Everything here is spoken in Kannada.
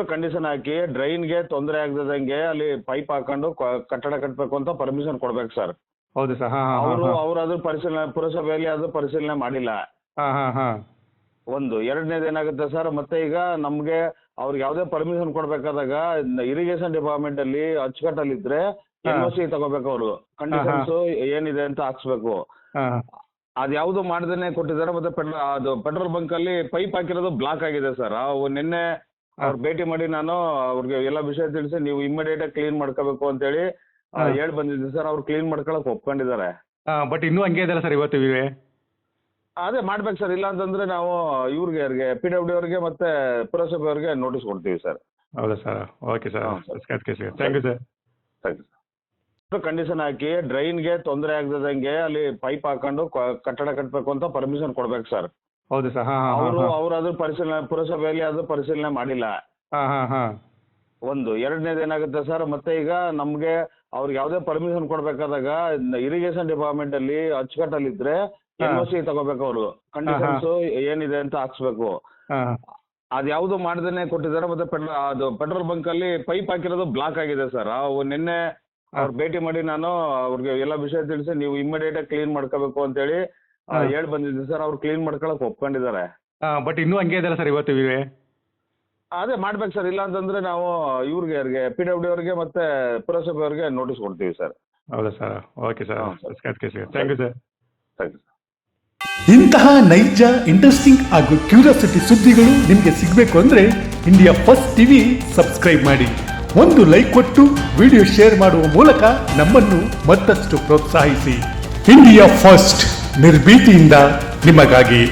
ಕಂಡೀಷನ್ ಹಾಕಿ ಡ್ರೈನ್ಗೆ ತೊಂದರೆ ಆಗದಂಗೆ ಅಲ್ಲಿ ಪೈಪ್ ಹಾಕೊಂಡು ಕಟ್ಟಡ ಕಟ್ಟಬೇಕು ಅಂತ ಪರ್ಮಿಷನ್ ಕೊಡ್ಬೇಕು ಸರ್. ಹೌದು ಸರ್. ಅವ್ರು ಅದ್ರ ಪರಿಶೀಲನೆ ಪುರಸಭೆಯಲ್ಲಿ ಅದು ಪರಿಶೀಲನೆ ಮಾಡಿಲ್ಲ. ಒಂದು ಎರಡನೇದು ಏನಾಗುತ್ತೆ ಸರ್, ಮತ್ತೆ ಈಗ ನಮ್ಗೆ ಅವ್ರಿಗೆ ಯಾವುದೇ ಪರ್ಮಿಷನ್ ಕೊಡ್ಬೇಕಾದಾಗ ಇರಿಗೇಷನ್ ಡಿಪಾರ್ಟ್ಮೆಂಟ್ ಅಲ್ಲಿ ಅಚ್ಚುಕಟ್ಟಲ್ಲಿ ಇದ್ರೆ NOC ತಗೋಬೇಕು. ಅವರು ಕಂಡೀಷನ್ಸ್ ಏನಿದೆ ಅಂತ ಹಾಕ್ಸ್ಬೇಕು. ಅದ್ಯಾವುದು ಮಾಡ್ದೇನೆ ಕೊಟ್ಟಿದ್ದಾರೆ. ಮತ್ತೆ ಅದು ಪೆಟ್ರೋಲ್ ಬಂಕ್ ಅಲ್ಲಿ ಪೈಪ್ ಹಾಕಿರೋದು ಬ್ಲಾಕ್ ಆಗಿದೆ ಸರ್. ನಿನ್ನೆ ಅವ್ರು ಭೇಟಿ ಮಾಡಿ ನಾನು ಅವ್ರಿಗೆ ಎಲ್ಲ ವಿಷಯ ತಿಳಿಸಿ ನೀವು ಇಮಿಡಿಯೇಟ್ ಆಗಿ ಕ್ಲೀನ್ ಮಾಡ್ಕೋಬೇಕು ಅಂತ ಹೇಳಿ ಹೇಳಿ ಬಂದಿದ್ದೆ ಸರ್. ಅವ್ರು ಕ್ಲೀನ್ ಮಾಡ್ಕೊಳಕ್ ಒಪ್ಕೊಂಡಿದ್ದಾರೆ. ಬಟ್ ಇನ್ನೂ ಹಂಗೆ ಇದೆಯಲ್ಲ ಸರ್ ಇವತ್ತು ಇವೆ. ಅದೇ ಮಾಡ್ಬೇಕು ಸರ್. ಇಲ್ಲ ಅಂತಂದ್ರೆ ನಾವು ಇವ್ರಿಗೆ PWD ಅವ್ರಿಗೆ ಮತ್ತೆ ಪುರಸಭೆ ಅವ್ರಿಗೆ ನೋಟಿಸ್ ಕೊಡ್ತೀವಿ ಸರ್. ಹೌದಾ sir? Okay sir. Thank you sir. Thank you sir. Condition ಹಾಕಿ ಡ್ರೈನ್ಗೆ ತೊಂದರೆ ಆಗದಂಗೆ ಅಲ್ಲಿ ಪೈಪ್ ಹಾಕೊಂಡು ಕಟ್ಟಡ ಕಟ್ಟಬೇಕು ಅಂತ ಪರ್ಮಿಷನ್ ಕೊಡ್ಬೇಕು ಸರ್. ಹೌದು ಸರ್. ಅವ್ರು ಅದ್ರ ಪರಿಶೀಲನೆ ಪುರಸಭೆಯಲ್ಲಿ ಅದು ಪರಿಶೀಲನೆ ಮಾಡಿಲ್ಲ. ಒಂದು ಎರಡನೇದು ಏನಾಗುತ್ತೆ ಸರ್, ಮತ್ತೆ ಈಗ ನಮ್ಗೆ ಅವ್ರಿಗೆ ಯಾವುದೇ ಪರ್ಮಿಷನ್ ಕೊಡ್ಬೇಕಾದಾಗ ಇರಿಗೇಷನ್ ಡಿಪಾರ್ಟ್ಮೆಂಟ್ ಅಲ್ಲಿ ಅಚ್ಚುಕಟ್ಟಲ್ಲಿ ಇದ್ರೆ NOC ತಗೋಬೇಕು. ಅವರು ಕಂಡೀಷನ್ಸ್ ಏನಿದೆ ಅಂತ ಹಾಕ್ಸ್ಬೇಕು. ಅದ್ಯಾವುದು ಮಾಡ್ದೇನೆ ಕೊಟ್ಟಿದ್ದಾರೆ. ಮತ್ತೆ ಅದು ಪೆಟ್ರೋಲ್ ಬಂಕ್ ಅಲ್ಲಿ ಪೈಪ್ ಹಾಕಿರೋದು ಬ್ಲಾಕ್ ಆಗಿದೆ ಸರ್. ನಿನ್ನೆ ಅವ್ರು ಭೇಟಿ ಮಾಡಿ ನಾನು ಅವ್ರಿಗೆ ಎಲ್ಲ ವಿಷಯ ತಿಳಿಸಿ ನೀವು ಇಮಿಡಿಯೇಟ್ ಆಗಿ ಕ್ಲೀನ್ ಮಾಡ್ಕೋಬೇಕು ಅಂತ ಹೇಳಿ ಹೇಳಿ ಬಂದಿದ್ದೆ ಸರ್. ಅವ್ರು ಕ್ಲೀನ್ ಮಾಡ್ಕೊಳಕ್ ಒಪ್ಕೊಂಡಿದ್ದಾರೆ. ಬಟ್ ಇನ್ನೂ ಹಂಗೆ ಇದೆಯಲ್ಲ ಸರ್ ಇವತ್ತು ಇವೆ. ಅದೇ ಮಾಡ್ಬೇಕು ಸರ್. ಇಲ್ಲ ಅಂತಂದ್ರೆ ನಾವು ಇವ್ರಿಗೆ PWD ಅವ್ರಿಗೆ ಮತ್ತೆ ಪುರಸಭೆ ಅವ್ರಿಗೆ ನೋಟಿಸ್ ಕೊಡ್ತೀವಿ ಸರ್. ಹೌದಾ sir? Okay sir. Thank you sir. Thank you sir. ಇಂತಹ ನೈಜ, ಇಂಟ್ರೆಸ್ಟಿಂಗ್ ಹಾಗೂ ಕ್ಯೂರಿಯಾಸಿಟಿ ಸುದ್ದಿಗಳು ನಿಮಗೆ ಸಿಗಬೇಕು ಅಂದರೆ ಇಂಡಿಯಾ ಫಸ್ಟ್ ಟಿವಿ ಸಬ್ಸ್ಕ್ರೈಬ್ ಮಾಡಿ. ಒಂದು ಲೈಕ್ ಕೊಟ್ಟು ವಿಡಿಯೋ ಶೇರ್ ಮಾಡುವ ಮೂಲಕ ನಮ್ಮನ್ನು ಮತ್ತಷ್ಟು ಪ್ರೋತ್ಸಾಹಿಸಿ. ಇಂಡಿಯಾ ಫಸ್ಟ್, ನಿರ್ಭೀತಿಯಿಂದ ನಿಮಗಾಗಿ.